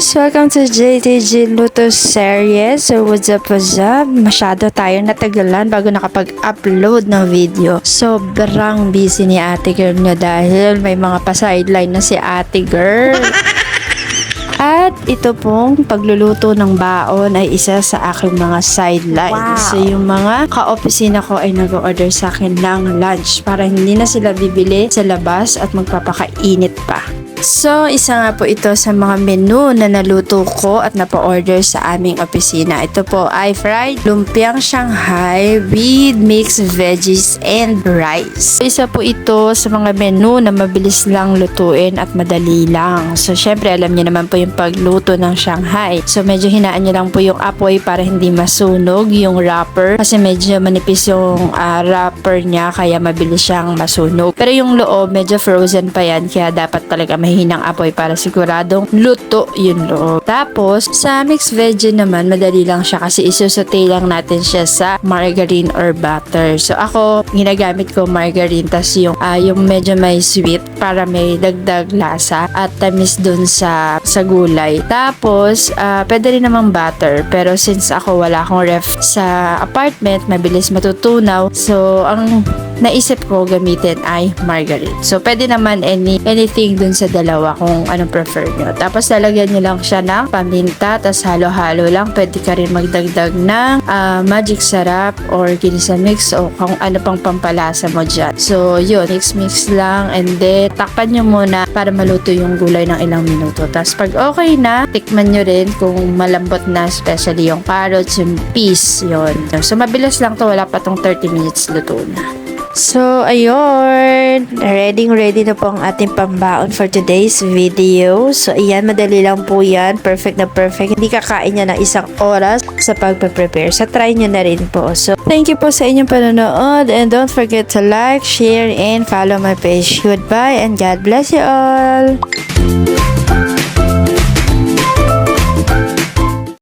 guys! Welcome to JTG Luto Series. So what's up? Masyado tayong natagalan bago nakapag-upload ng video. Sobrang busy ni ate girl nyo dahil may mga pa-sideline na si ate girl. At ito pong pagluluto ng baon ay isa sa aking mga sideline. Wow. So yung mga ka-opisina ko ay nag-order sa akin ng lunch para hindi na sila bibili sa labas at magpapakainit pa. So, isa nga po ito sa mga menu na naluto ko at napa-order sa aming opisina. Ito po ay fried lumpiang Shanghai with mixed veggies and rice. Isa po ito sa mga menu na mabilis lang lutuin at madali lang. So, syempre alam niyo naman po yung pagluto ng Shanghai. So, medyo hinaan niyo lang po yung apoy para hindi masunog yung wrapper kasi medyo manipis yung wrapper niya kaya mabilis siyang masunog. Pero yung loob medyo frozen pa yan kaya dapat talaga mahinang apoy para siguradong luto yung loob. Tapos, sa mixed veggie naman, madali lang siya kasi isusote lang natin siya sa margarine or butter. So, ako, ginagamit ko margarine tas yung medyo may sweet para may dagdag lasa at tamis dun sa gulay. Tapos, pwede rin namang butter pero since ako wala akong ref sa apartment, mabilis matutunaw. So, ang naisip ko gamitin ay margarine. So, pwede naman anything dun sa dalawa kung anong prefer nyo. Tapos, lalagyan nyo lang siya ng paminta, tapos halo-halo lang. Pwede ka rin magdagdag ng magic sarap or ginisa mix o kung ano pang pampalasa mo dyan. So, yun. Mix lang and then, takpan nyo muna para maluto yung gulay ng ilang minuto. Tapos, pag okay na, tikman nyo rin kung malambot na, especially yung carrots, yung peas, yun. So, mabilis lang to. Wala pa tong 30 minutes luto na. So, ayun. Ready na po ang ating pambaon for today's video. So, ayan. Madali lang po yan. Perfect na perfect. Hindi kakain niya ng isang oras sa pagpa-prepare. So, try nyo na rin po. So, thank you po sa inyong panonood. And don't forget to like, share, and follow my page. Goodbye and God bless you all.